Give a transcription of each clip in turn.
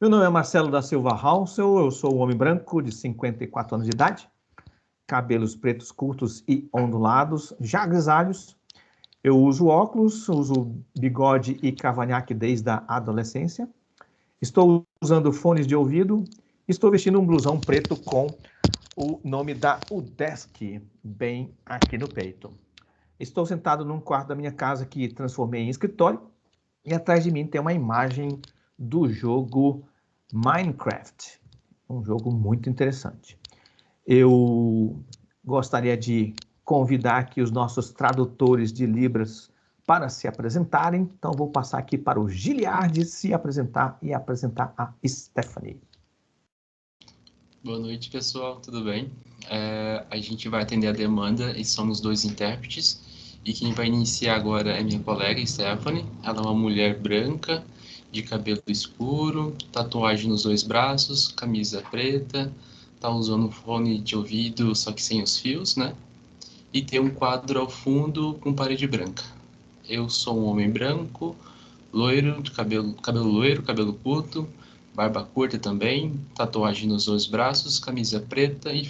Meu nome é Marcelo da Silva Haunsel, eu sou um homem branco de 54 anos de idade, cabelos pretos curtos e ondulados, já grisalhos. Eu uso óculos, uso bigode e cavanhaque desde a adolescência. Estou usando fones de ouvido, estou vestindo um blusão preto com o nome da UDESC bem aqui no peito. Estou sentado num quarto da minha casa que transformei em escritório e atrás de mim tem uma imagem do jogo Minecraft, um jogo muito interessante. Eu gostaria de convidar aqui os nossos tradutores de Libras para se apresentarem, então vou passar aqui para o Giliard se apresentar e apresentar a Stephanie. Boa noite, pessoal, tudo bem? A gente vai atender a demanda e somos 2 intérpretes. E quem vai iniciar agora é minha colega Stephanie. Ela é uma mulher branca, de cabelo escuro, tatuagem nos 2 braços, camisa preta, tá usando um fone de ouvido, só que sem os fios, né? E tem um quadro ao fundo com parede branca. Eu sou um homem branco, loiro, de cabelo loiro, cabelo curto, barba curta também, tatuagem nos 2 braços, camisa preta e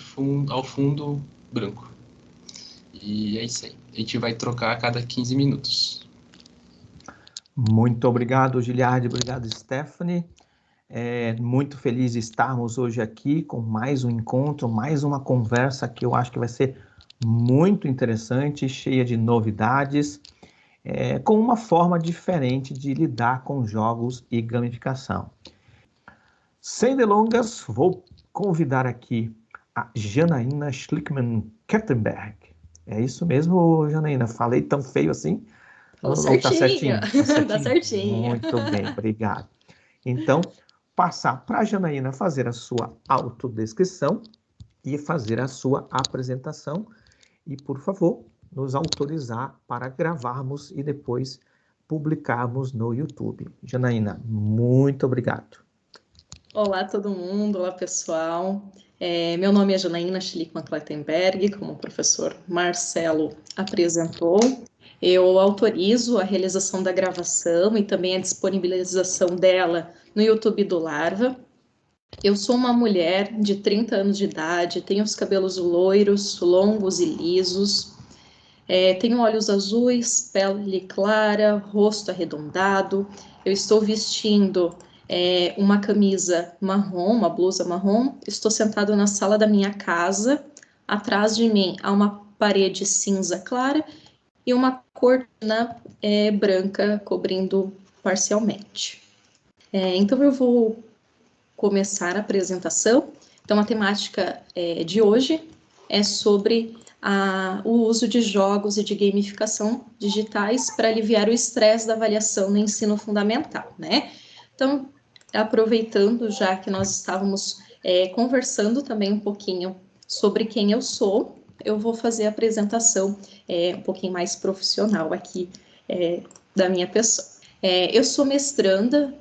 ao fundo branco. E é isso aí. A gente vai trocar a cada 15 minutos. Muito obrigado, Giliard. Obrigado, Stephanie. Muito feliz de estarmos hoje aqui com mais um encontro, mais uma conversa que eu acho que vai ser muito interessante, cheia de novidades, com uma forma diferente de lidar com jogos e gamificação. Sem delongas, vou convidar aqui a Janaína Schlickmann-Kettenberg. É isso mesmo, Janaína? Falei tão feio assim? Falou certinho. Tá certinho? Tá certinho. Muito bem, obrigado. Então, passar para a Janaína fazer a sua autodescrição e fazer a sua apresentação. E, por favor, nos autorizar para gravarmos e depois publicarmos no YouTube. Janaína, muito obrigado. Olá, todo mundo. Olá, pessoal. Meu nome é Janaína Schlickmann-Kettenberg, como o professor Marcelo apresentou. Eu autorizo a realização da gravação e também a disponibilização dela no YouTube do Larva. Eu sou uma mulher de 30 anos de idade, tenho os cabelos loiros, longos e lisos, tenho olhos azuis, pele clara, rosto arredondado. Eu estou vestindo uma camisa marrom, uma blusa marrom. Estou sentado na sala da minha casa. Atrás de mim há uma parede cinza clara e uma cortina branca cobrindo parcialmente. Então eu vou começar a apresentação. Então a temática de hoje é sobre o uso de jogos e de gamificação digitais para aliviar o estresse da avaliação no ensino fundamental, né? Então, aproveitando já que nós estávamos conversando também um pouquinho sobre quem eu sou, eu vou fazer a apresentação um pouquinho mais profissional aqui da minha pessoa. Eu sou mestranda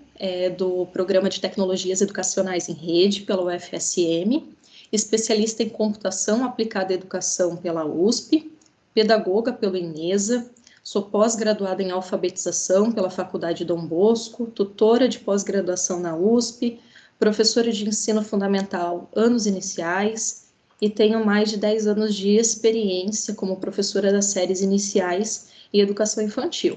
do Programa de Tecnologias Educacionais em Rede pela UFSM, especialista em computação aplicada à educação pela USP, pedagoga pelo INESA, sou pós-graduada em alfabetização pela Faculdade Dom Bosco, tutora de pós-graduação na USP, professora de ensino fundamental anos iniciais, e tenho mais de 10 anos de experiência como professora das séries iniciais e educação infantil.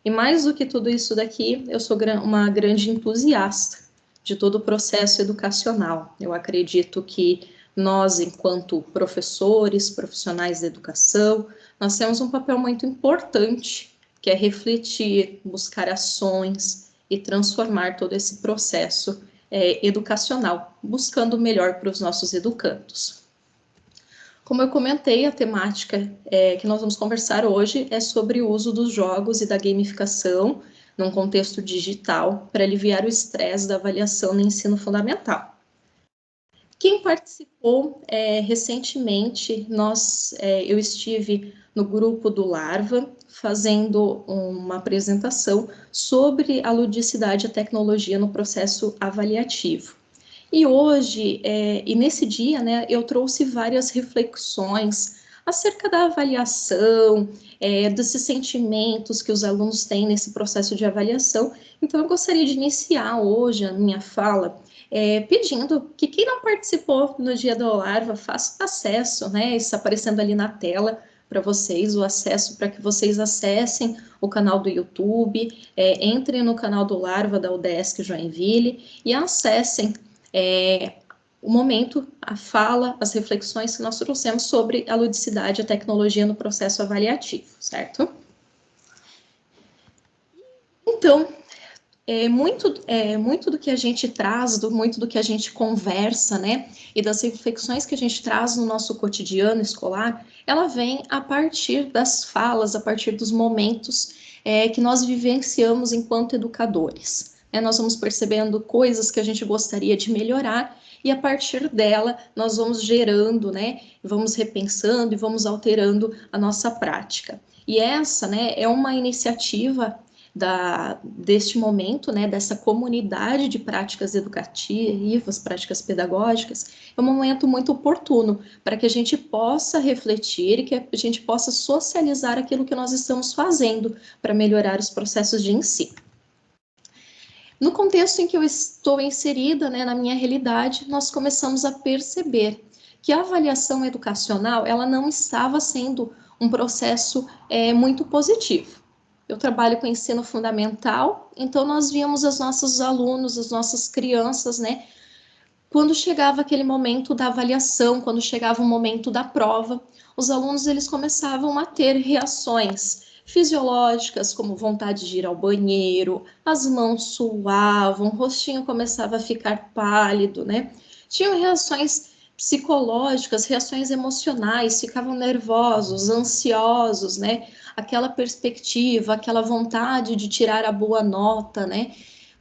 E mais do que tudo isso daqui, eu sou uma grande entusiasta de todo o processo educacional. Eu acredito que nós, enquanto professores, profissionais da educação, nós temos um papel muito importante, que é refletir, buscar ações e transformar todo esse processo educacional, buscando o melhor para os nossos educandos. Como eu comentei, a temática que nós vamos conversar hoje é sobre o uso dos jogos e da gamificação num contexto digital para aliviar o estresse da avaliação no ensino fundamental. Quem participou recentemente, eu estive no grupo do Larva fazendo uma apresentação sobre a ludicidade e a tecnologia no processo avaliativo. E hoje, e nesse dia, né, eu trouxe várias reflexões acerca da avaliação, desses sentimentos que os alunos têm nesse processo de avaliação. Então, eu gostaria de iniciar hoje a minha fala pedindo que quem não participou no dia da Olarva faça acesso, né? Está aparecendo ali na tela para vocês o acesso para que vocês acessem o canal do YouTube, entrem no canal do Larva da UDESC Joinville e acessem o momento, a fala, as reflexões que nós trouxemos sobre a ludicidade e a tecnologia no processo avaliativo, certo? Então, muito do que a gente traz, muito do que a gente conversa, né, e das reflexões que a gente traz no nosso cotidiano escolar, ela vem a partir das falas, a partir dos momentos que nós vivenciamos enquanto educadores. Nós vamos percebendo coisas que a gente gostaria de melhorar e a partir dela nós vamos gerando, né, vamos repensando e vamos alterando a nossa prática. E essa, né, é uma iniciativa deste momento, né, dessa comunidade de práticas educativas, práticas pedagógicas, é um momento muito oportuno para que a gente possa refletir e que a gente possa socializar aquilo que nós estamos fazendo para melhorar os processos de ensino. No contexto em que eu estou inserida, né, na minha realidade, nós começamos a perceber que a avaliação educacional, ela não estava sendo um processo muito positivo. Eu trabalho com ensino fundamental, então nós víamos os nossos alunos, as nossas crianças, né? Quando chegava aquele momento da avaliação, quando chegava o momento da prova, os alunos eles começavam a ter reações fisiológicas, como vontade de ir ao banheiro, as mãos suavam, o rostinho começava a ficar pálido, né? Tinham reações psicológicas, reações emocionais, ficavam nervosos, ansiosos, né? Aquela perspectiva, aquela vontade de tirar a boa nota, né?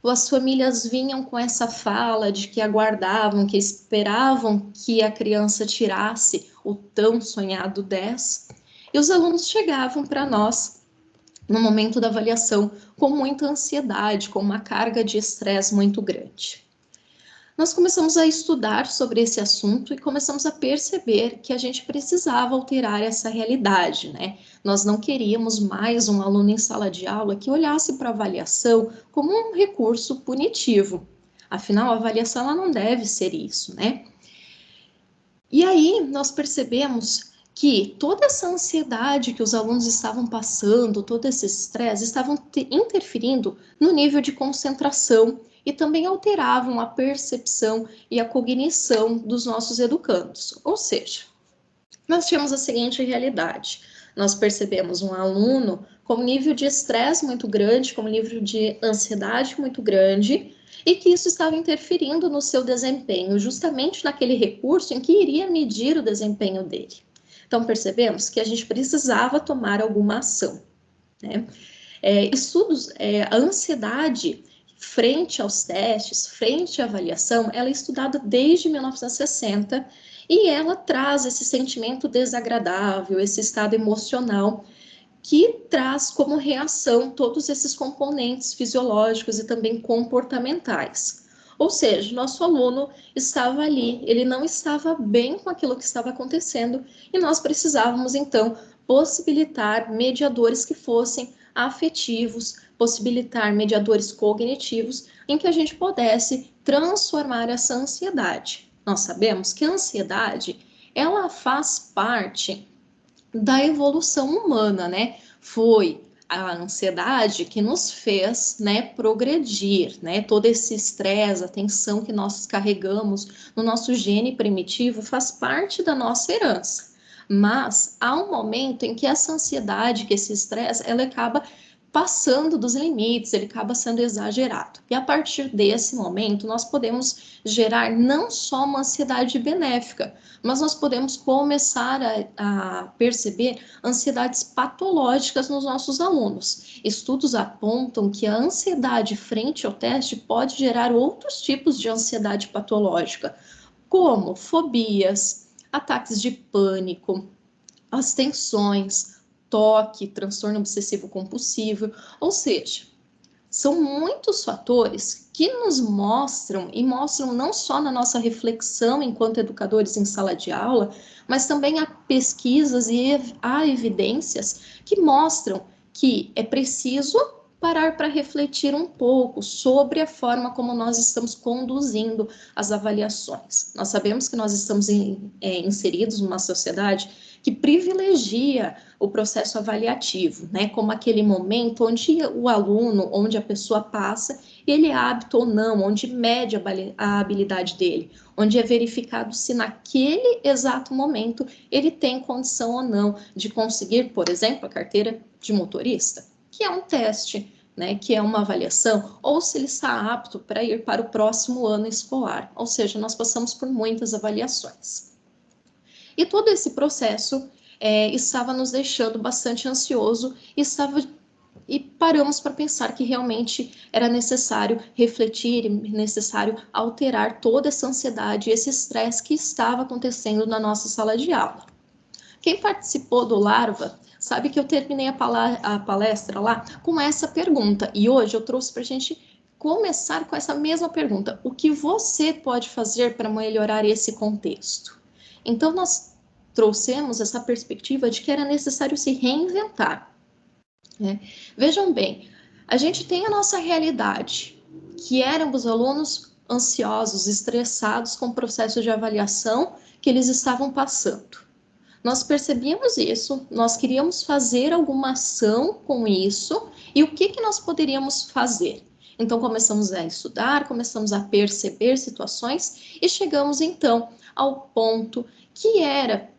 As famílias vinham com essa fala de que aguardavam, que esperavam que a criança tirasse o tão sonhado 10, e os alunos chegavam para nós no momento da avaliação com muita ansiedade, com uma carga de estresse muito grande. Nós começamos a estudar sobre esse assunto e começamos a perceber que a gente precisava alterar essa realidade, né? Nós não queríamos mais um aluno em sala de aula que olhasse para a avaliação como um recurso punitivo. Afinal, a avaliação ela não deve ser isso, né? E aí nós percebemos que toda essa ansiedade que os alunos estavam passando, todo esse estresse, estavam interferindo no nível de concentração e também alteravam a percepção e a cognição dos nossos educandos. Ou seja, nós tínhamos a seguinte realidade: nós percebemos um aluno com um nível de estresse muito grande, com um nível de ansiedade muito grande, e que isso estava interferindo no seu desempenho, justamente naquele recurso em que iria medir o desempenho dele. Então, percebemos que a gente precisava tomar alguma ação, né? A ansiedade frente aos testes, frente à avaliação, ela é estudada desde 1960 e ela traz esse sentimento desagradável, esse estado emocional que traz como reação todos esses componentes fisiológicos e também comportamentais. Ou seja, nosso aluno estava ali, ele não estava bem com aquilo que estava acontecendo e nós precisávamos, então, possibilitar mediadores que fossem afetivos, possibilitar mediadores cognitivos em que a gente pudesse transformar essa ansiedade. Nós sabemos que a ansiedade, ela faz parte da evolução humana, né? Foi a ansiedade que nos fez, né, progredir, né? Todo esse estresse, a tensão que nós carregamos no nosso gene primitivo faz parte da nossa herança. Mas há um momento em que essa ansiedade, que esse estresse, ela acaba passando dos limites, ele acaba sendo exagerado. E a partir desse momento, nós podemos gerar não só uma ansiedade benéfica, mas nós podemos começar a perceber ansiedades patológicas nos nossos alunos. Estudos apontam que a ansiedade frente ao teste pode gerar outros tipos de ansiedade patológica, como fobias, ataques de pânico, as tensões, toque, transtorno obsessivo compulsivo, ou seja, são muitos fatores que nos mostram, e mostram não só na nossa reflexão enquanto educadores em sala de aula, mas também a pesquisas e há evidências que mostram que é preciso parar para refletir um pouco sobre a forma como nós estamos conduzindo as avaliações. Nós sabemos que nós estamos inseridos numa sociedade que privilegia o processo avaliativo, né, como aquele momento onde o aluno, onde a pessoa passa, ele é apto ou não, onde mede a habilidade dele, onde é verificado se naquele exato momento ele tem condição ou não de conseguir, por exemplo, a carteira de motorista, que é um teste, né, que é uma avaliação, ou se ele está apto para ir para o próximo ano escolar, ou seja, nós passamos por muitas avaliações. E todo esse processo estava nos deixando bastante ansioso e paramos para pensar que realmente era necessário refletir, necessário alterar toda essa ansiedade, esse estresse que estava acontecendo na nossa sala de aula. Quem participou do Larva sabe que eu terminei a palestra lá com essa pergunta, e hoje eu trouxe para a gente começar com essa mesma pergunta: o que você pode fazer para melhorar esse contexto? Então, nós trouxemos essa perspectiva de que era necessário se reinventar, né? Vejam bem, a gente tem a nossa realidade, que eram os alunos ansiosos, estressados com o processo de avaliação que eles estavam passando. Nós percebíamos isso, nós queríamos fazer alguma ação com isso, e o que nós poderíamos fazer? Então, começamos a estudar, começamos a perceber situações e chegamos, então, ao ponto que é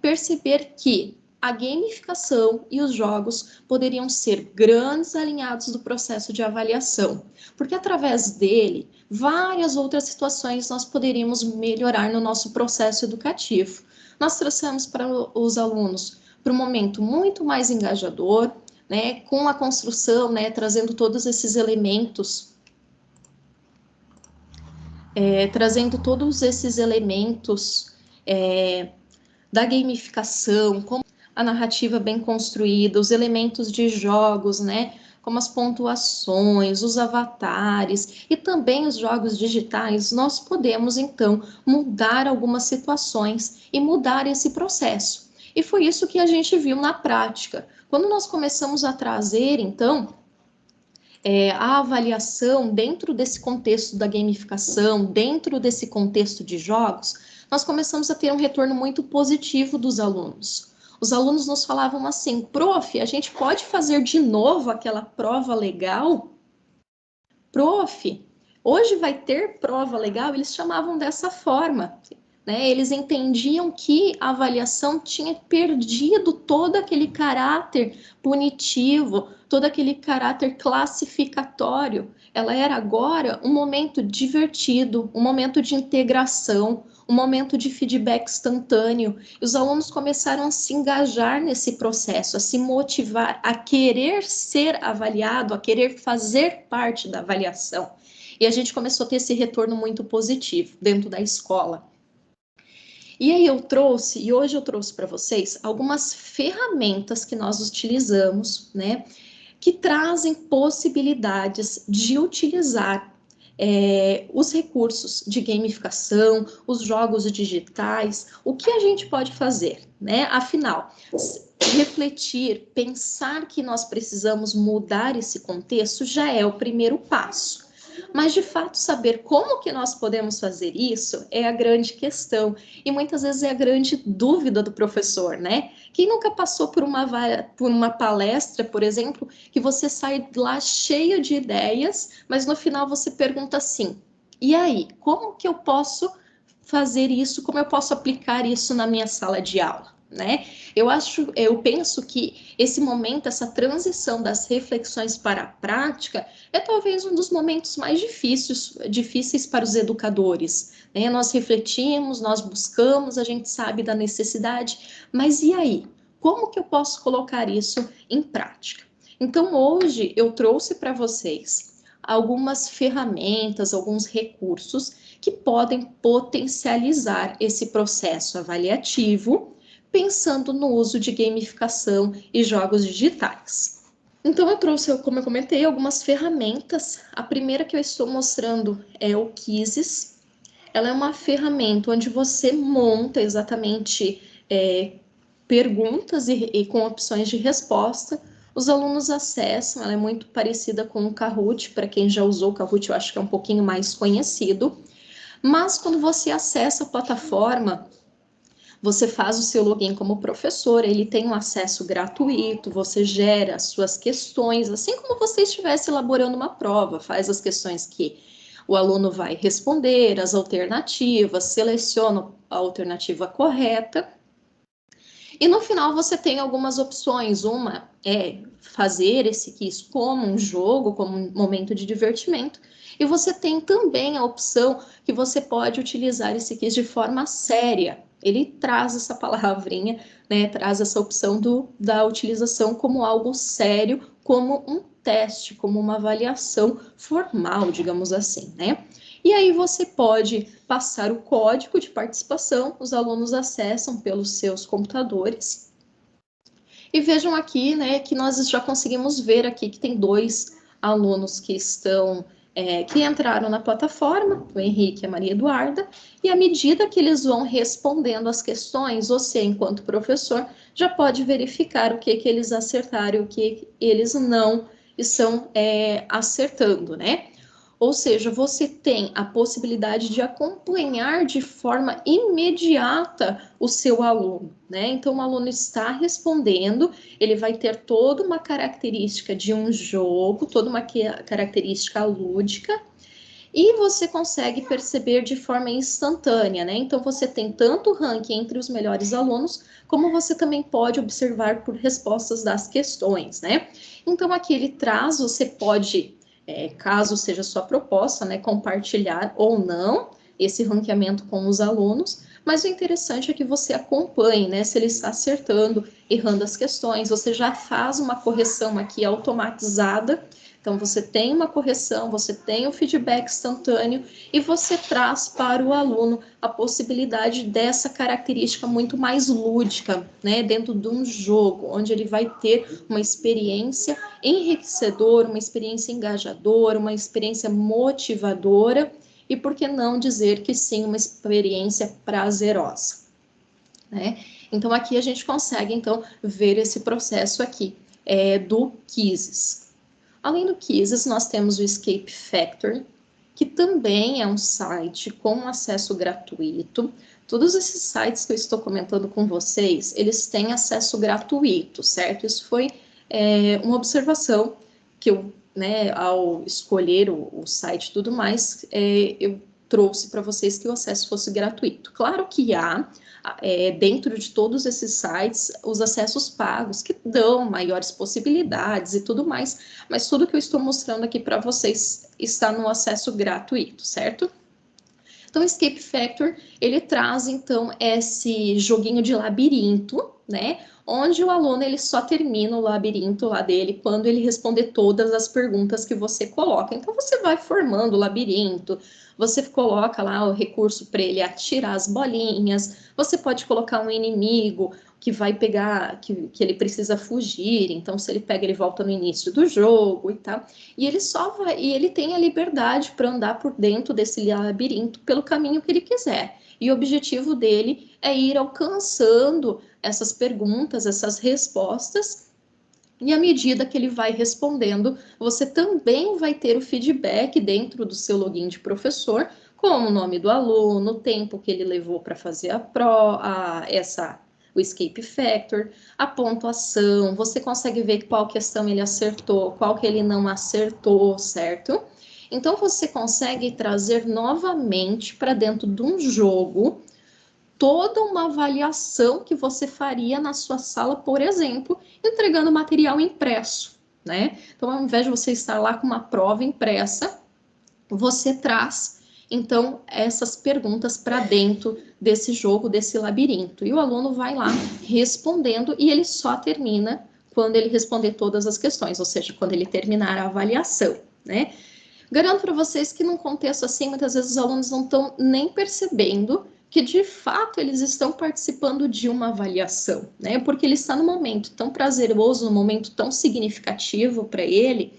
perceber que a gamificação e os jogos poderiam ser grandes alinhados do processo de avaliação, porque através dele, várias outras situações nós poderíamos melhorar no nosso processo educativo. Nós trouxemos para os alunos para um momento muito mais engajador, né, com a construção, né, trazendo todos esses elementos, da gamificação, como a narrativa bem construída, os elementos de jogos, né, como as pontuações, os avatares e também os jogos digitais, nós podemos, então, mudar algumas situações e mudar esse processo. E foi isso que a gente viu na prática. Quando nós começamos a trazer, então, a avaliação dentro desse contexto da gamificação, dentro desse contexto de jogos, nós começamos a ter um retorno muito positivo dos alunos. Os alunos nos falavam assim: prof, a gente pode fazer de novo aquela prova legal? Prof, hoje vai ter prova legal? Eles chamavam dessa forma, né? Eles entendiam que a avaliação tinha perdido todo aquele caráter punitivo, todo aquele caráter classificatório. Ela era agora um momento divertido, um momento de integração, um momento de feedback instantâneo. E os alunos começaram a se engajar nesse processo, a se motivar, a querer ser avaliado, a querer fazer parte da avaliação. E a gente começou a ter esse retorno muito positivo dentro da escola. E aí hoje eu trouxe para vocês algumas ferramentas que nós utilizamos, né, que trazem possibilidades de utilizar os recursos de gamificação, os jogos digitais, o que a gente pode fazer, né? Afinal, refletir, pensar que nós precisamos mudar esse contexto já é o primeiro passo. Mas, de fato, saber como que nós podemos fazer isso é a grande questão. E muitas vezes é a grande dúvida do professor, né? Quem nunca passou por uma palestra, por exemplo, que você sai lá cheio de ideias, mas no final você pergunta assim: e aí, como que eu posso fazer isso? Como eu posso aplicar isso na minha sala de aula? Né? Eu penso que esse momento, essa transição das reflexões para a prática, é talvez um dos momentos mais difíceis para os educadores, né? Nós refletimos, nós buscamos, a gente sabe da necessidade, mas e aí? Como que eu posso colocar isso em prática? Então, hoje eu trouxe para vocês algumas ferramentas, alguns recursos que podem potencializar esse processo avaliativo, pensando no uso de gamificação e jogos digitais. Então, eu trouxe, como eu comentei, algumas ferramentas. A primeira que eu estou mostrando é o Quizzes. Ela é uma ferramenta onde você monta exatamente perguntas e com opções de resposta. Os alunos acessam, ela é muito parecida com o Kahoot, para quem já usou o Kahoot, eu acho que é um pouquinho mais conhecido. Mas quando você acessa a plataforma, você faz o seu login como professor, ele tem um acesso gratuito, você gera as suas questões, assim como você estivesse elaborando uma prova, faz as questões que o aluno vai responder, as alternativas, seleciona a alternativa correta. E no final você tem algumas opções. Uma é fazer esse quiz como um jogo, como um momento de divertimento. E você tem também a opção que você pode utilizar esse quiz de forma séria. Ele traz essa palavrinha, né, traz essa opção da utilização como algo sério, como um teste, como uma avaliação formal, digamos assim, né? E aí você pode passar o código de participação, os alunos acessam pelos seus computadores. E vejam aqui, né, que nós já conseguimos ver aqui que tem 2 alunos que estão, que entraram na plataforma, o Henrique e a Maria Eduarda, e à medida que eles vão respondendo as questões, você, enquanto professor, já pode verificar o que eles acertaram e o que eles não estão acertando, né? Ou seja, você tem a possibilidade de acompanhar de forma imediata o seu aluno, né? Então, o aluno está respondendo, ele vai ter toda uma característica de um jogo, toda uma característica lúdica, e você consegue perceber de forma instantânea, né? Então, você tem tanto o ranking entre os melhores alunos, como você também pode observar por respostas das questões, né? Então, aqui ele traz, você pode... caso seja sua proposta, né, compartilhar ou não esse ranqueamento com os alunos, mas o interessante é que você acompanhe, né, se ele está acertando, errando as questões, você já faz uma correção aqui automatizada, então você tem uma correção, você tem o feedback instantâneo e você traz para o aluno a possibilidade dessa característica muito mais lúdica, né, dentro de um jogo, onde ele vai ter uma experiência enriquecedora, uma experiência engajadora, uma experiência motivadora e, por que não dizer que sim, uma experiência prazerosa, né? Então, aqui a gente consegue, então, ver esse processo aqui do Quizzes. Além do Quizzes, nós temos o Escape Factory, que também é um site com acesso gratuito. Todos esses sites que eu estou comentando com vocês, eles têm acesso gratuito, certo? Isso foi uma observação que eu, né, ao escolher o site e tudo mais, eu trouxe para vocês que o acesso fosse gratuito. Claro que há, dentro de todos esses sites, os acessos pagos, que dão maiores possibilidades e tudo mais, mas tudo que eu estou mostrando aqui para vocês está no acesso gratuito, certo? Então, o Escape Factor, ele traz, então, esse joguinho de labirinto, né? Onde o aluno, ele só termina o labirinto lá dele quando ele responder todas as perguntas que você coloca. Então, você vai formando o labirinto, você coloca lá o recurso para ele atirar as bolinhas, você pode colocar um inimigo que vai pegar, que ele precisa fugir, então se ele pega, ele volta no início do jogo e tal. E ele só vai, e ele tem a liberdade para andar por dentro desse labirinto pelo caminho que ele quiser. E o objetivo dele é ir alcançando essas perguntas, essas respostas, e à medida que ele vai respondendo, você também vai ter o feedback dentro do seu login de professor, como o nome do aluno, o tempo que ele levou para fazer o Escape Factor, a pontuação, você consegue ver qual questão ele acertou, qual que ele não acertou, certo? Então, você consegue trazer novamente para dentro de um jogo toda uma avaliação que você faria na sua sala, por exemplo, entregando material impresso, né? Então, ao invés de você estar lá com uma prova impressa, você traz, então, essas perguntas para dentro desse jogo, desse labirinto. E o aluno vai lá respondendo e ele só termina quando ele responder todas as questões, ou seja, quando ele terminar a avaliação, né? Garanto para vocês que num contexto assim, muitas vezes os alunos não estão nem percebendo que de fato eles estão participando de uma avaliação, né? Porque ele está num momento tão prazeroso, num momento tão significativo para ele,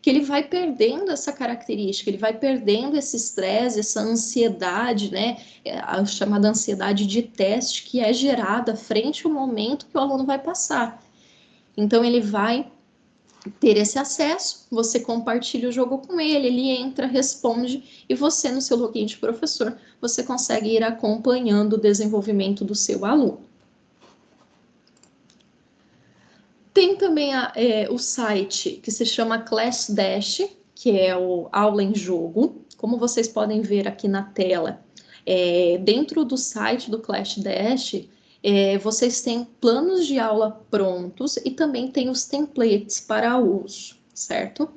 que ele vai perdendo essa característica, ele vai perdendo esse estresse, essa ansiedade, né, a chamada ansiedade de teste, que é gerada frente ao momento que o aluno vai passar. Então, ele vai ter esse acesso, você compartilha o jogo com ele, ele entra, responde, e você, no seu login de professor, você consegue ir acompanhando o desenvolvimento do seu aluno. Tem também o site que se chama ClassDash, que é o Aula em Jogo. Como vocês podem ver aqui na tela, dentro do site do ClassDash, vocês têm planos de aula prontos e também tem os templates para uso, certo?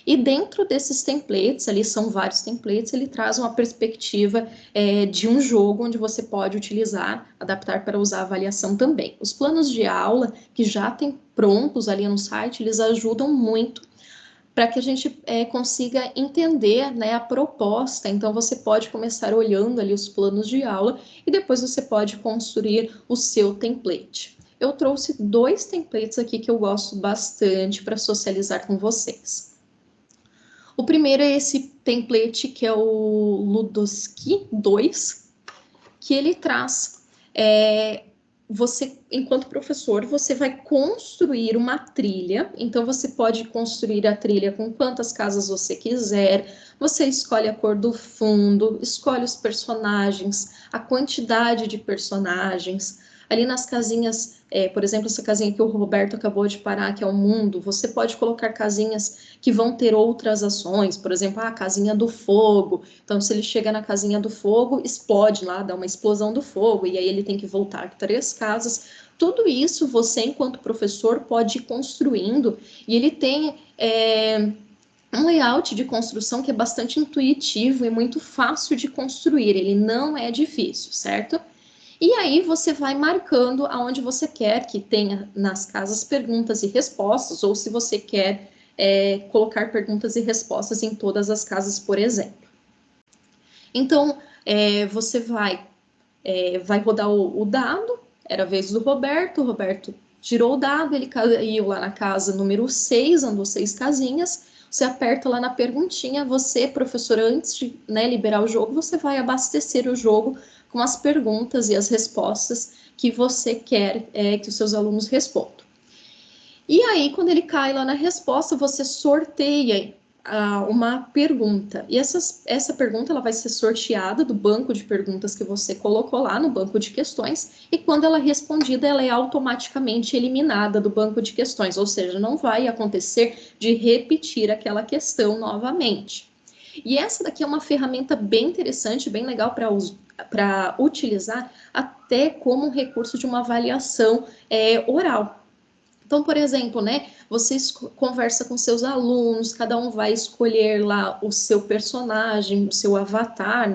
E dentro desses templates, ali são vários templates, ele traz uma perspectiva de um jogo onde você pode utilizar, adaptar para usar a avaliação também. Os planos de aula que já tem prontos ali no site, eles ajudam muito para que a gente consiga entender, né, a proposta. Então, você pode começar olhando ali os planos de aula e depois você pode construir o seu template. Eu trouxe 2 templates aqui que eu gosto bastante para socializar com vocês. O primeiro é esse template que é o Ludoski 2, que ele traz, você, enquanto professor, você vai construir uma trilha, então você pode construir a trilha com quantas casas você quiser, você escolhe a cor do fundo, escolhe os personagens, a quantidade de personagens. Ali nas casinhas, por exemplo, essa casinha que o Roberto acabou de parar, que é o mundo, você pode colocar casinhas que vão ter outras ações, por exemplo, a casinha do fogo. Então, se ele chega na casinha do fogo, explode lá, dá uma explosão do fogo, e aí ele tem que voltar 3 casas. Tudo isso você, enquanto professor, pode ir construindo, e ele tem um layout de construção que é bastante intuitivo e muito fácil de construir, ele não é difícil, certo? E aí você vai marcando aonde você quer que tenha nas casas perguntas e respostas, ou se você quer colocar perguntas e respostas em todas as casas, por exemplo. Então, você vai rodar o dado, era a vez do Roberto, o Roberto tirou o dado, ele caiu lá na casa número 6, andou 6 casinhas, você aperta lá na perguntinha, você, professor, antes de liberar o jogo, você vai abastecer o jogo com as perguntas e as respostas que você quer que os seus alunos respondam. E aí, quando ele cai lá na resposta, você sorteia uma pergunta. E essa pergunta ela vai ser sorteada do banco de perguntas que você colocou lá no banco de questões, e quando ela é respondida, ela é automaticamente eliminada do banco de questões, ou seja, não vai acontecer de repetir aquela questão novamente. E essa daqui é uma ferramenta bem interessante, bem legal para utilizar até como um recurso de uma avaliação oral. Então, por exemplo, você conversa com seus alunos, cada um vai escolher lá o seu personagem, o seu avatar,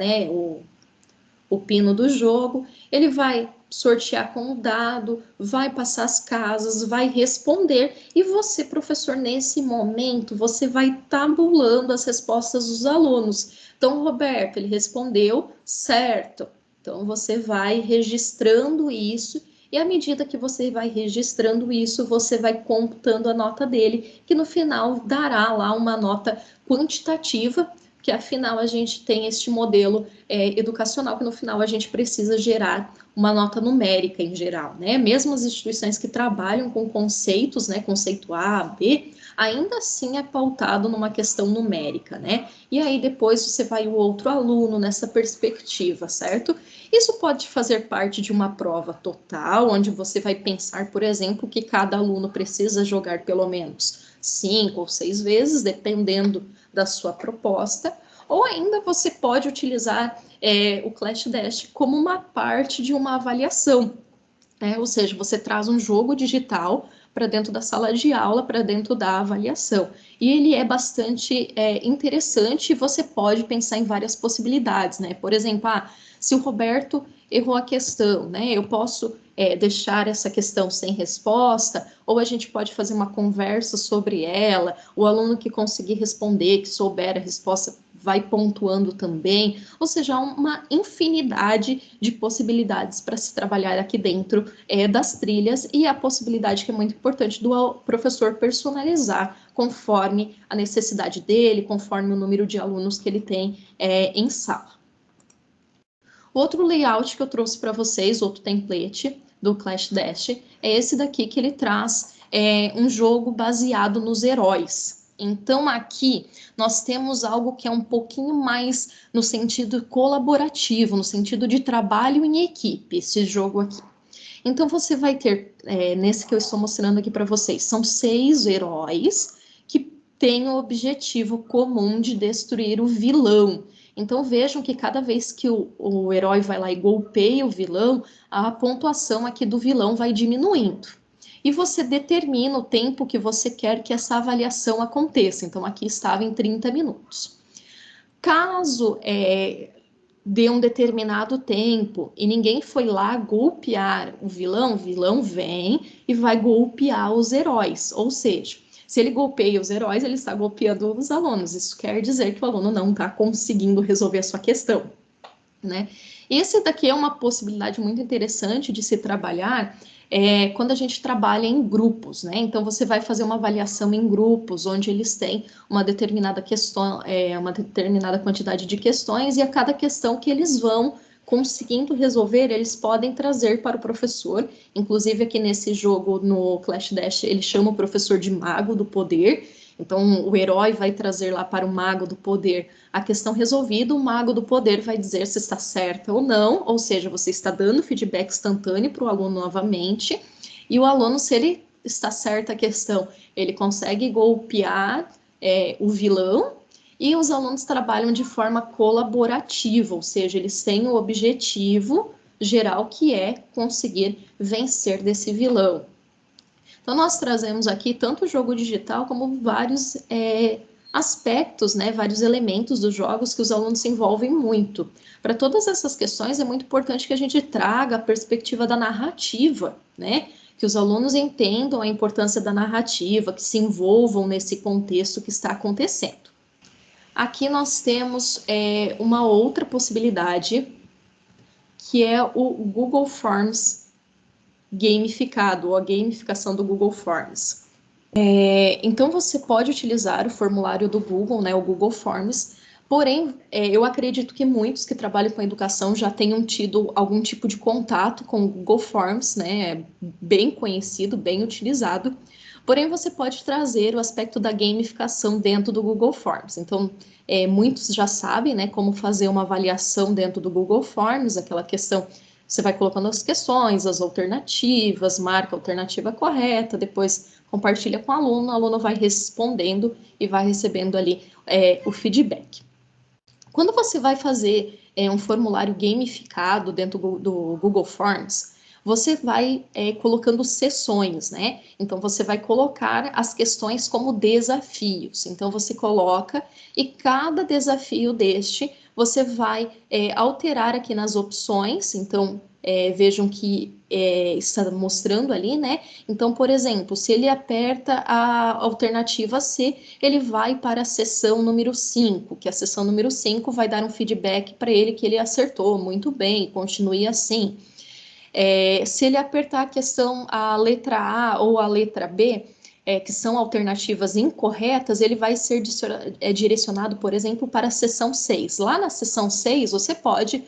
o pino do jogo, ele vai sortear com o dado, vai passar as casas, vai responder, e você, professor, nesse momento, você vai tabulando as respostas dos alunos. Então, Roberto, ele respondeu certo. Então, você vai registrando isso, e à medida que você vai registrando isso, você vai computando a nota dele, que no final dará lá uma nota quantitativa, que afinal a gente tem este modelo educacional, que no final a gente precisa gerar uma nota numérica em geral, Mesmo as instituições que trabalham com conceitos, conceito A, B, ainda assim é pautado numa questão numérica, E aí depois você vai o outro aluno nessa perspectiva, certo? Isso pode fazer parte de uma prova total, onde você vai pensar, por exemplo, que cada aluno precisa jogar pelo menos 5 ou 6 vezes, dependendo da sua proposta, ou ainda você pode utilizar o ClassDash como uma parte de uma avaliação, ou seja, você traz um jogo digital para dentro da sala de aula, para dentro da avaliação. E ele é bastante interessante, e você pode pensar em várias possibilidades, Por exemplo, se o Roberto errou a questão, eu posso deixar essa questão sem resposta, ou a gente pode fazer uma conversa sobre ela, o aluno que conseguir responder, que souber a resposta, vai pontuando também, ou seja, há uma infinidade de possibilidades para se trabalhar aqui dentro das trilhas, e a possibilidade que é muito importante do professor personalizar conforme a necessidade dele, conforme o número de alunos que ele tem em sala. Outro layout que eu trouxe para vocês, outro template do Clash Dash, é esse daqui que ele traz um jogo baseado nos heróis. Então, aqui nós temos algo que é um pouquinho mais no sentido colaborativo, no sentido de trabalho em equipe, esse jogo aqui. Então, você vai ter, nesse que eu estou mostrando aqui para vocês, são 6 heróis que têm o objetivo comum de destruir o vilão. Então, vejam que cada vez que o herói vai lá e golpeia o vilão, a pontuação aqui do vilão vai diminuindo. E você determina o tempo que você quer que essa avaliação aconteça. Então, aqui estava em 30 minutos. Caso dê um determinado tempo e ninguém foi lá golpear o vilão vem e vai golpear os heróis. Ou seja, se ele golpeia os heróis, ele está golpeando os alunos. Isso quer dizer que o aluno não está conseguindo resolver a sua questão, né? Esse daqui é uma possibilidade muito interessante de se trabalhar quando a gente trabalha em grupos, né? Então, você vai fazer uma avaliação em grupos, onde eles têm uma determinada questão, uma determinada quantidade de questões, e a cada questão que eles vão conseguindo resolver, eles podem trazer para o professor. Inclusive, aqui nesse jogo, no Clash Dash, ele chama o professor de Mago do Poder. Então, o herói vai trazer lá para o Mago do Poder a questão resolvida, o Mago do Poder vai dizer se está certa ou não, ou seja, você está dando feedback instantâneo para o aluno novamente, e o aluno, se ele está certa a questão, ele consegue golpear o vilão, e os alunos trabalham de forma colaborativa, ou seja, eles têm o objetivo geral que é conseguir vencer desse vilão. Então, nós trazemos aqui tanto o jogo digital como vários aspectos, né, vários elementos dos jogos que os alunos se envolvem muito. Para todas essas questões, é muito importante que a gente traga a perspectiva da narrativa, né, que os alunos entendam a importância da narrativa, que se envolvam nesse contexto que está acontecendo. Aqui nós temos uma outra possibilidade, que é o Google Forms gamificado, ou a gamificação do Google Forms. Então, você pode utilizar o formulário do Google, né, o Google Forms, porém, eu acredito que muitos que trabalham com educação já tenham tido algum tipo de contato com o Google Forms, né, bem conhecido, bem utilizado, porém, você pode trazer o aspecto da gamificação dentro do Google Forms. Então, muitos já sabem, né, como fazer uma avaliação dentro do Google Forms, aquela questão. Você vai colocando as questões, as alternativas, marca a alternativa correta, depois compartilha com o aluno vai respondendo e vai recebendo ali o feedback. Quando você vai fazer um formulário gamificado dentro do Google Forms, você vai colocando sessões, né? Então, você vai colocar as questões como desafios. Então, você coloca e cada desafio deste, você vai alterar aqui nas opções. Então, vejam que está mostrando ali, né? Então, por exemplo, se ele aperta a alternativa C, ele vai para a seção número 5, que a seção número 5 vai dar um feedback para ele que ele acertou muito bem, continue assim. Se ele apertar a letra A ou a letra B, que são alternativas incorretas, ele vai ser direcionado, por exemplo, para a seção 6. Lá na seção 6, você pode,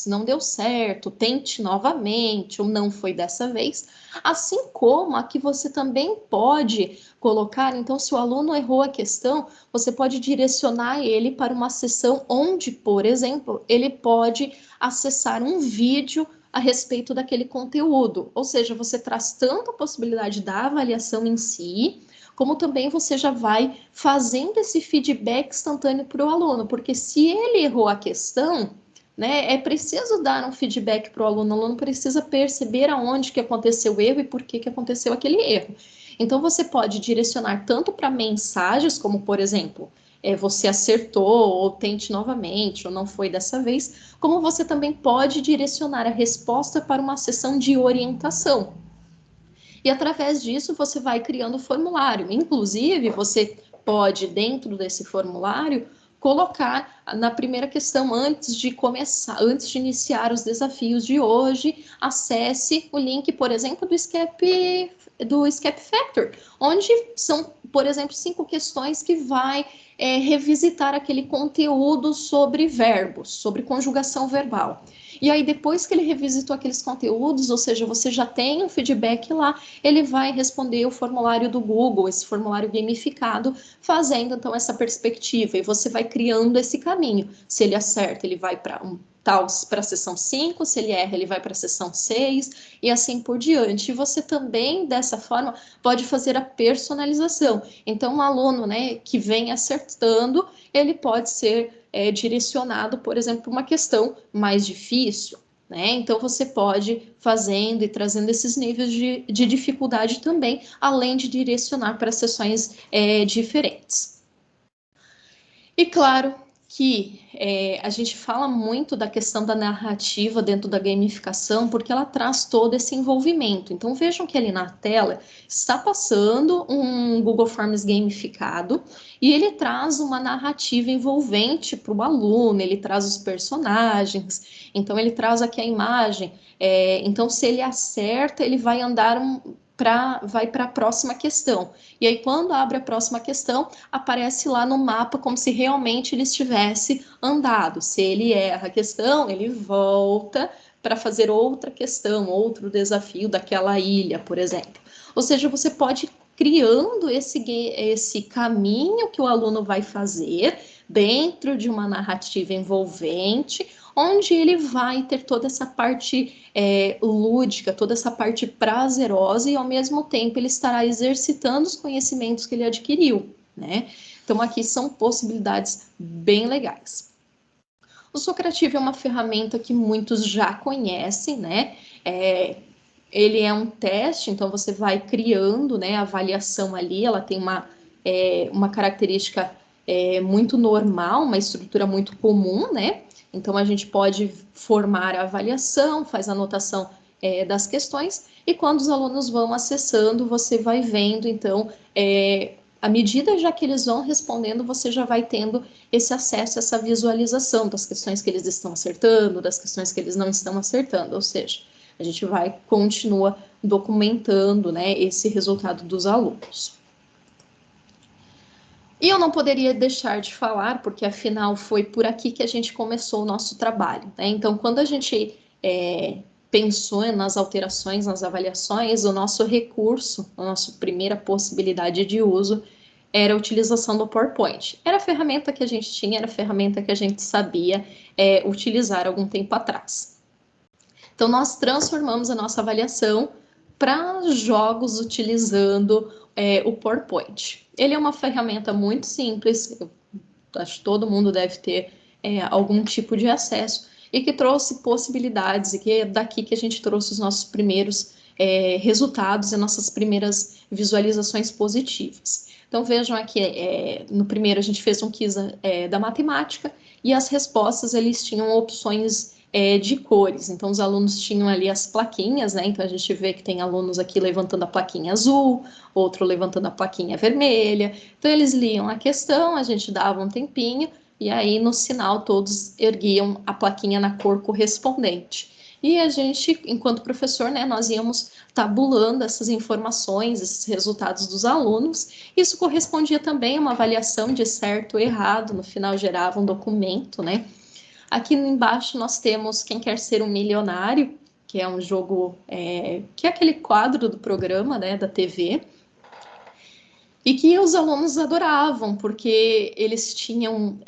não deu certo, tente novamente, ou não foi dessa vez. Assim como aqui você também pode colocar, então, se o aluno errou a questão, você pode direcionar ele para uma seção onde, por exemplo, ele pode acessar um vídeo a respeito daquele conteúdo, ou seja, você traz tanto a possibilidade da avaliação em si, como também você já vai fazendo esse feedback instantâneo para o aluno, porque se ele errou a questão, né, é preciso dar um feedback para o aluno precisa perceber aonde que aconteceu o erro e por que aconteceu aquele erro. Então, você pode direcionar tanto para mensagens, como, por exemplo, você acertou, ou tente novamente, ou não foi dessa vez, como você também pode direcionar a resposta para uma sessão de orientação. E através disso, você vai criando o formulário. Inclusive, você pode, dentro desse formulário, colocar na primeira questão, antes de iniciar os desafios de hoje, acesse o link, por exemplo, do Escape Factor, onde são, por exemplo, 5 questões que vai revisitar aquele conteúdo sobre verbos, sobre conjugação verbal. E aí, depois que ele revisitou aqueles conteúdos, ou seja, você já tem um feedback lá, ele vai responder o formulário do Google, esse formulário gamificado, fazendo, então, essa perspectiva. E você vai criando esse caminho. Se ele acerta, ele vai para a sessão 5, se ele erra, ele vai para a sessão 6, e assim por diante. E você também, dessa forma, pode fazer a personalização. Então, um aluno, né, que vem acertando, ele pode ser direcionado, por exemplo, para uma questão mais difícil, né? Então, você pode fazendo e trazendo esses níveis de dificuldade também, além de direcionar para sessões diferentes. E claro que a gente fala muito da questão da narrativa dentro da gamificação, porque ela traz todo esse envolvimento. Então, vejam que ali na tela está passando um Google Forms gamificado e ele traz uma narrativa envolvente para o aluno, ele traz os personagens, então ele traz aqui a imagem. Então, se ele acerta, ele vai andar vai para a próxima questão. E aí, quando abre a próxima questão, aparece lá no mapa como se realmente ele estivesse andado. Se ele erra a questão, ele volta para fazer outra questão, outro desafio daquela ilha, por exemplo. Ou seja, você pode ir criando esse caminho que o aluno vai fazer dentro de uma narrativa envolvente, onde ele vai ter toda essa parte lúdica, toda essa parte prazerosa, e ao mesmo tempo ele estará exercitando os conhecimentos que ele adquiriu, né? Então aqui são possibilidades bem legais. O Socrative é uma ferramenta que muitos já conhecem, né? Ele é um teste, então você vai criando, né, a avaliação ali, ela tem uma característica muito normal, uma estrutura muito comum, né? Então, a gente pode formar a avaliação, faz a anotação das questões, e quando os alunos vão acessando, você vai vendo, então, à medida já que eles vão respondendo, você já vai tendo esse acesso, essa visualização das questões que eles estão acertando, das questões que eles não estão acertando, ou seja, a gente continua documentando, né, esse resultado dos alunos. E eu não poderia deixar de falar, porque afinal foi por aqui que a gente começou o nosso trabalho, né? Então, quando a gente pensou nas alterações, nas avaliações, o nosso recurso, a nossa primeira possibilidade de uso era a utilização do PowerPoint. Era a ferramenta que a gente tinha, era a ferramenta que a gente sabia utilizar algum tempo atrás. Então, nós transformamos a nossa avaliação para jogos utilizando o PowerPoint. Ele é uma ferramenta muito simples, eu acho que todo mundo deve ter algum tipo de acesso, e que trouxe possibilidades, e que é daqui que a gente trouxe os nossos primeiros resultados e nossas primeiras visualizações positivas. Então, vejam aqui, no primeiro a gente fez um quiz da matemática, e as respostas, eles tinham opções de cores. Então, os alunos tinham ali as plaquinhas, né? Então, a gente vê que tem alunos aqui levantando a plaquinha azul, outro levantando a plaquinha vermelha. Então, eles liam a questão, a gente dava um tempinho, e aí, no sinal, todos erguiam a plaquinha na cor correspondente. E a gente, enquanto professor, né, nós íamos tabulando essas informações, esses resultados dos alunos. Isso correspondia também a uma avaliação de certo ou errado, no final gerava um documento, né? Aqui embaixo nós temos Quem Quer Ser um Milionário, que é um jogo, que é aquele quadro do programa, né, da TV, e que os alunos adoravam, porque eles tinham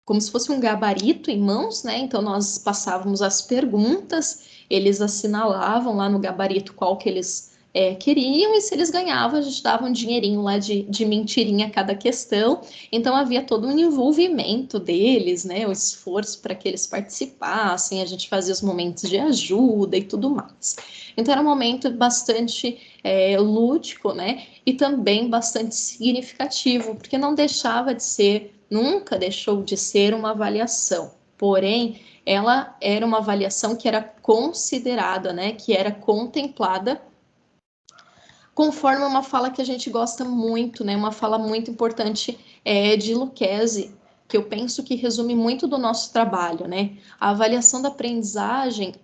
como se fosse um gabarito em mãos, né? Então nós passávamos as perguntas, eles assinalavam lá no gabarito qual que eles queriam, e se eles ganhavam, a gente dava um dinheirinho lá de mentirinha a cada questão. Então havia todo um envolvimento deles, né? O esforço para que eles participassem, a gente fazia os momentos de ajuda e tudo mais. Então era um momento bastante lúdico, né? E também bastante significativo, porque não deixava de ser, nunca deixou de ser uma avaliação. Porém, ela era uma avaliação que era considerada, né? Que era contemplada conforme uma fala que a gente gosta muito, né? Uma fala muito importante de Lucchesi, que eu penso que resume muito do nosso trabalho, né? A avaliação da aprendizagem,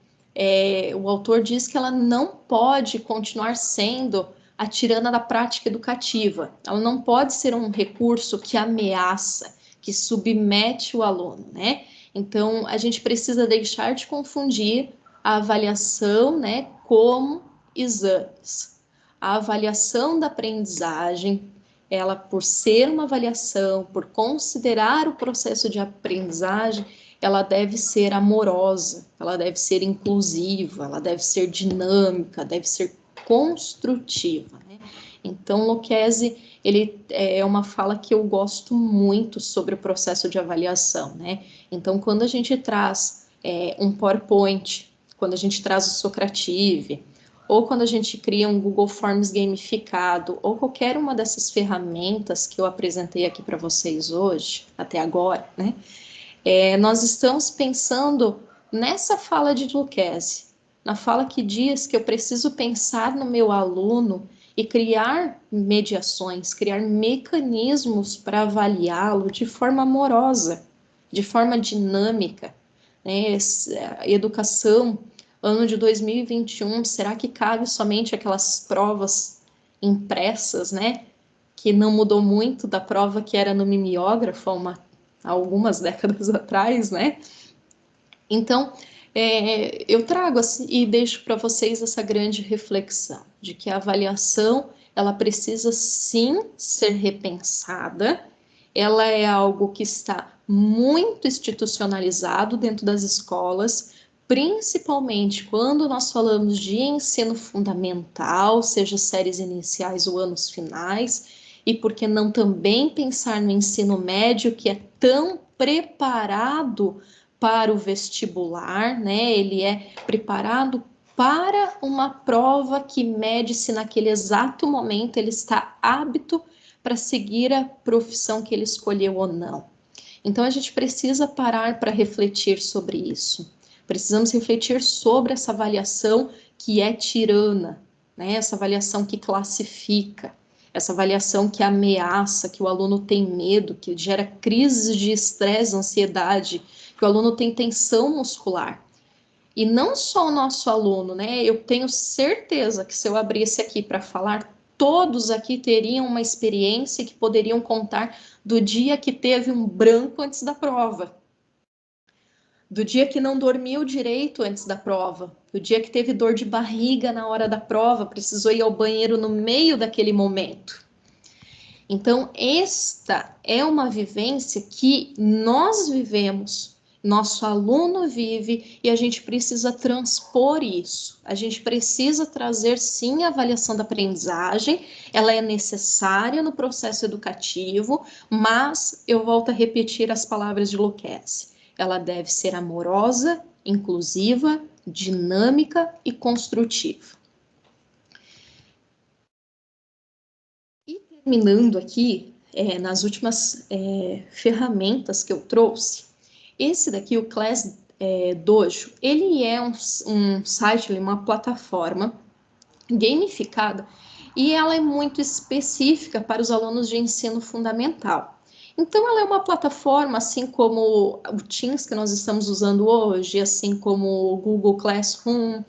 o autor diz que ela não pode continuar sendo a tirana da prática educativa. Ela não pode ser um recurso que ameaça, que submete o aluno, né? Então, a gente precisa deixar de confundir a avaliação, né, como exames. A avaliação da aprendizagem, ela, por ser uma avaliação, por considerar o processo de aprendizagem, ela deve ser amorosa, ela deve ser inclusiva, ela deve ser dinâmica, deve ser construtiva, né? Então, Lucchesi, ele é uma fala que eu gosto muito sobre o processo de avaliação, né? Então, quando a gente traz um PowerPoint, quando a gente traz o Socrative, ou quando a gente cria um Google Forms gamificado, ou qualquer uma dessas ferramentas que eu apresentei aqui para vocês hoje, até agora, né? Nós estamos pensando nessa fala de Lucchesi, na fala que diz que eu preciso pensar no meu aluno e criar mediações, criar mecanismos para avaliá-lo de forma amorosa, de forma dinâmica, né? A educação, ano de 2021, será que cabe somente aquelas provas impressas, né? Que não mudou muito da prova que era no mimeógrafo há algumas décadas atrás, né? Então, eu trago assim, e deixo para vocês essa grande reflexão de que a avaliação ela precisa sim ser repensada. Ela é algo que está muito institucionalizado dentro das escolas, principalmente quando nós falamos de ensino fundamental, seja séries iniciais ou anos finais, e por que não também pensar no ensino médio, que é tão preparado para o vestibular, né? Ele é preparado para uma prova que mede se naquele exato momento ele está apto para seguir a profissão que ele escolheu ou não. Então a gente precisa parar para refletir sobre isso. Precisamos refletir sobre essa avaliação que é tirana, né? Essa avaliação que classifica, essa avaliação que ameaça, que o aluno tem medo, que gera crises de estresse, ansiedade, que o aluno tem tensão muscular. E não só o nosso aluno, né? Eu tenho certeza que se eu abrisse aqui para falar, todos aqui teriam uma experiência que poderiam contar do dia que teve um branco antes da prova, do dia que não dormiu direito antes da prova, do dia que teve dor de barriga na hora da prova, precisou ir ao banheiro no meio daquele momento. Então, esta é uma vivência que nós vivemos, nosso aluno vive, e a gente precisa transpor isso. A gente precisa trazer, sim, a avaliação da aprendizagem, ela é necessária no processo educativo, mas eu volto a repetir as palavras de Lucchesi. Ela deve ser amorosa, inclusiva, dinâmica e construtiva. E terminando aqui, nas últimas ferramentas que eu trouxe, esse daqui, o Class Dojo, ele é um site, uma plataforma gamificada e ela é muito específica para os alunos de ensino fundamental. Então, ela é uma plataforma, assim como o Teams que nós estamos usando hoje, assim como o Google Classroom,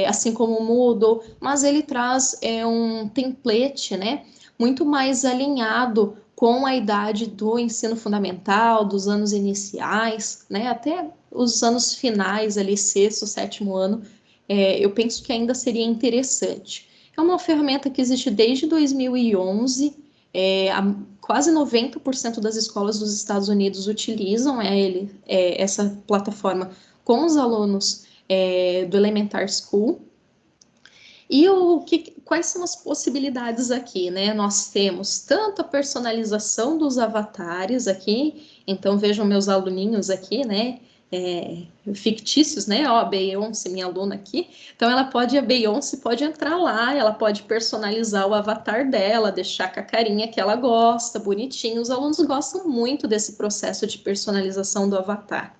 assim como o Moodle, mas ele traz um template, né, muito mais alinhado com a idade do ensino fundamental, dos anos iniciais, né, até os anos finais, ali, sexto, sétimo ano, eu penso que ainda seria interessante. É uma ferramenta que existe desde 2011, quase 90% das escolas dos Estados Unidos utilizam essa plataforma com os alunos do Elementary School. E quais são as possibilidades aqui, né? Nós temos tanto a personalização dos avatares aqui, então vejam meus aluninhos aqui, né? Fictícios, né? Ó, a Beyoncé, minha aluna aqui. Então, a Beyoncé pode entrar lá, ela pode personalizar o avatar dela, deixar com a carinha que ela gosta, bonitinho. Os alunos gostam muito desse processo de personalização do avatar.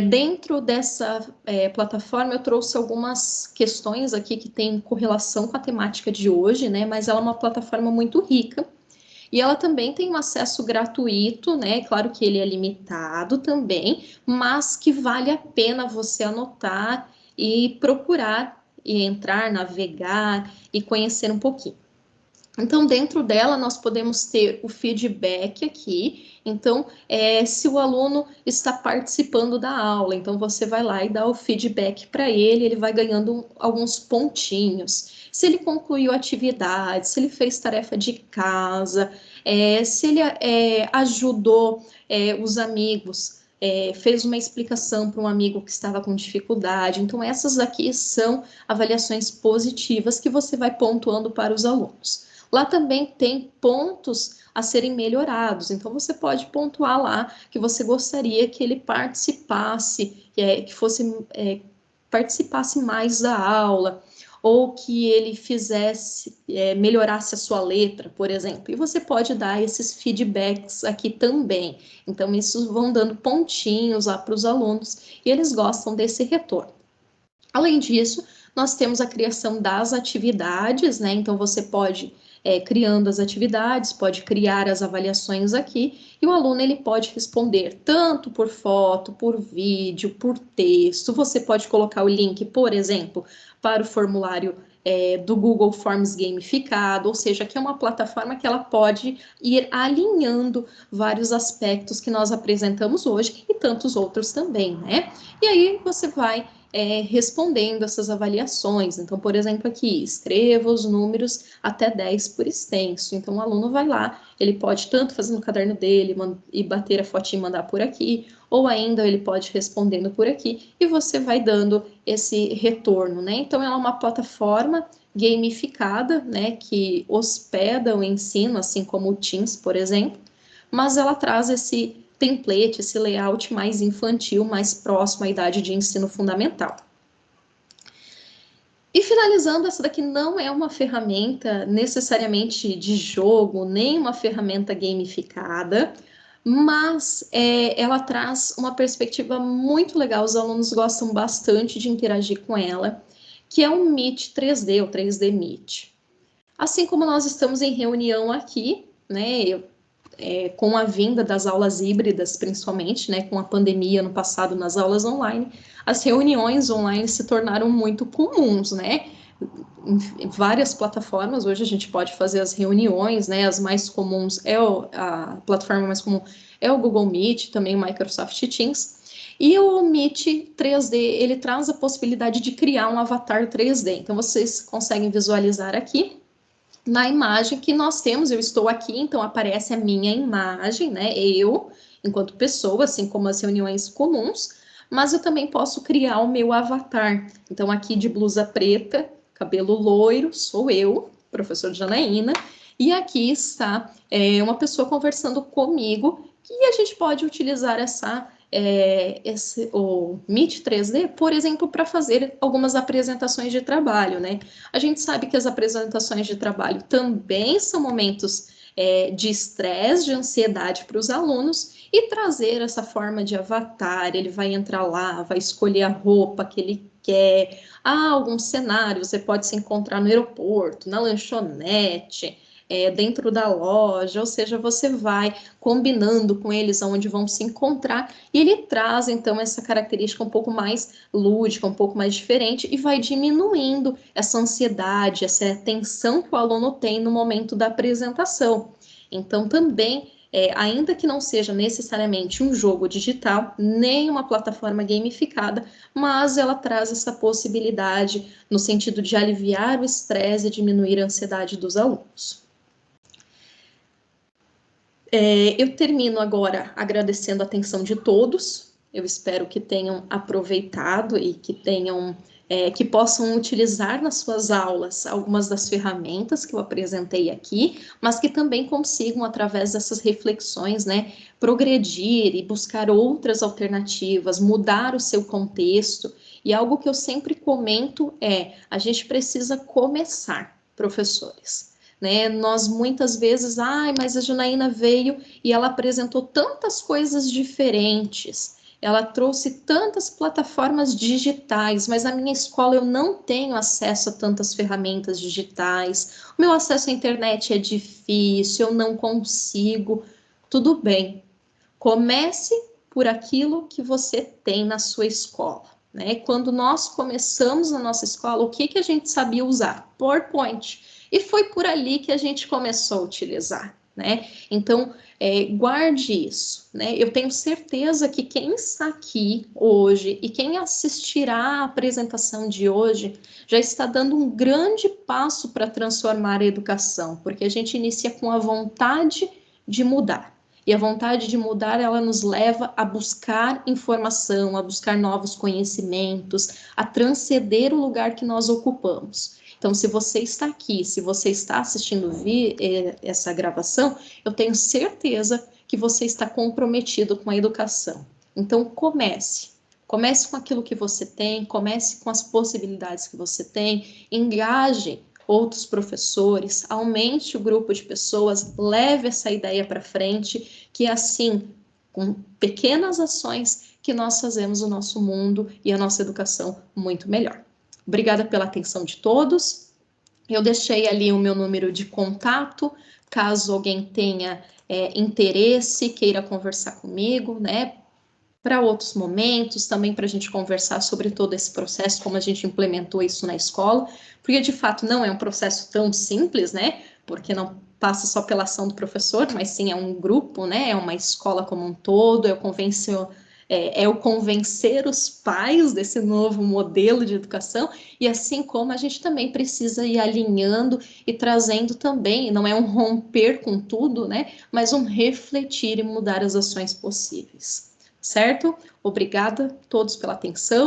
Dentro dessa plataforma, eu trouxe algumas questões aqui que têm correlação com a temática de hoje, né? Mas ela é uma plataforma muito rica. E ela também tem um acesso gratuito, né? Claro que ele é limitado também, mas que vale a pena você anotar e procurar e entrar, navegar e conhecer um pouquinho. Então, dentro dela, nós podemos ter o feedback aqui. Então, se o aluno está participando da aula, então você vai lá e dá o feedback para ele, ele vai ganhando alguns pontinhos. Se ele concluiu a atividade, se ele fez tarefa de casa, se ele ajudou os amigos, fez uma explicação para um amigo que estava com dificuldade. Então, essas aqui são avaliações positivas que você vai pontuando para os alunos. Lá também tem pontos a serem melhorados, então você pode pontuar lá que você gostaria que ele participasse, participasse mais da aula, ou que ele melhorasse a sua letra, por exemplo. E você pode dar esses feedbacks aqui também. Então, isso vão dando pontinhos lá para os alunos, e eles gostam desse retorno. Além disso, nós temos a criação das atividades, né? Então, você pode criando as atividades, pode criar as avaliações aqui, e o aluno ele pode responder tanto por foto, por vídeo, por texto. Você pode colocar o link, por exemplo, para o formulário do Google Forms gamificado, ou seja, que é uma plataforma que ela pode ir alinhando vários aspectos que nós apresentamos hoje e tantos outros também, né? E aí você vai respondendo essas avaliações. Então, por exemplo, aqui, escreva os números até 10 por extenso. Então, o aluno vai lá, ele pode tanto fazer no caderno dele e bater a fotinha e mandar por aqui, ou ainda ele pode respondendo por aqui, e você vai dando esse retorno, né? Então, ela é uma plataforma gamificada, né, que hospeda o ensino, assim como o Teams, por exemplo, mas ela traz esse template, esse layout mais infantil, mais próximo à idade de ensino fundamental. E finalizando, essa daqui não é uma ferramenta necessariamente de jogo, nem uma ferramenta gamificada, mas ela traz uma perspectiva muito legal, os alunos gostam bastante de interagir com ela, que é um Meet 3D, o 3D Meet. Assim como nós estamos em reunião aqui, né, com a vinda das aulas híbridas, principalmente, né, com a pandemia no passado nas aulas online, as reuniões online se tornaram muito comuns, né? Em várias plataformas, hoje a gente pode fazer as reuniões, né? As mais comuns a plataforma mais comum é o Google Meet, também o Microsoft Teams. E o Meet 3D, ele traz a possibilidade de criar um avatar 3D. Então, vocês conseguem visualizar aqui na imagem que nós temos, eu estou aqui, então aparece a minha imagem, né, eu, enquanto pessoa, assim como as reuniões comuns, mas eu também posso criar o meu avatar. Então, aqui de blusa preta, cabelo loiro, sou eu, professor Janaína, e aqui está uma pessoa conversando comigo, e a gente pode utilizar o Meet 3D, por exemplo, para fazer algumas apresentações de trabalho, né? A gente sabe que as apresentações de trabalho também são momentos de estresse, de ansiedade para os alunos, e trazer essa forma de avatar, ele vai entrar lá, vai escolher a roupa que ele quer, alguns cenários, você pode se encontrar no aeroporto, na lanchonete, dentro da loja, ou seja, você vai combinando com eles aonde vão se encontrar, e ele traz, então, essa característica um pouco mais lúdica, um pouco mais diferente, e vai diminuindo essa ansiedade, essa tensão que o aluno tem no momento da apresentação. Então, também, ainda que não seja necessariamente um jogo digital, nem uma plataforma gamificada, mas ela traz essa possibilidade no sentido de aliviar o estresse e diminuir a ansiedade dos alunos. Eu termino agora agradecendo a atenção de todos. Eu espero que tenham aproveitado e que possam utilizar nas suas aulas algumas das ferramentas que eu apresentei aqui, mas que também consigam, através dessas reflexões, né, progredir e buscar outras alternativas, mudar o seu contexto. E algo que eu sempre comento a gente precisa começar, professores. Né? Nós muitas vezes, mas a Janaína veio e ela apresentou tantas coisas diferentes. ela trouxe tantas plataformas digitais, mas na minha escola eu não tenho acesso a tantas ferramentas digitais, o meu acesso à internet é difícil, eu não consigo. Tudo bem, comece por aquilo que você tem na sua escola, né? Quando nós começamos na nossa escola, o que a gente sabia usar? PowerPoint. E foi por ali que a gente começou a utilizar, né? Então, guarde isso, né? Eu tenho certeza que quem está aqui hoje e quem assistirá a apresentação de hoje já está dando um grande passo para transformar a educação, porque a gente inicia com a vontade de mudar. E a vontade de mudar, ela nos leva a buscar informação, a buscar novos conhecimentos, a transcender o lugar que nós ocupamos. Então, se você está aqui, se você está assistindo essa gravação, eu tenho certeza que você está comprometido com a educação. Então, comece com aquilo que você tem, comece com as possibilidades que você tem, engaje outros professores, aumente o grupo de pessoas, leve essa ideia para frente, que é assim, com pequenas ações, que nós fazemos o nosso mundo e a nossa educação muito melhor. Obrigada pela atenção de todos. Eu deixei ali o meu número de contato, caso alguém tenha interesse, queira conversar comigo, né? Para outros momentos, também para a gente conversar sobre todo esse processo, como a gente implementou isso na escola, porque de fato não é um processo tão simples, né? Porque não passa só pela ação do professor, mas sim é um grupo, né? É uma escola como um todo, é o convencer os pais desse novo modelo de educação, e assim como a gente também precisa ir alinhando e trazendo também, não é um romper com tudo, né? Mas um refletir e mudar as ações possíveis. Certo? Obrigada a todos pela atenção.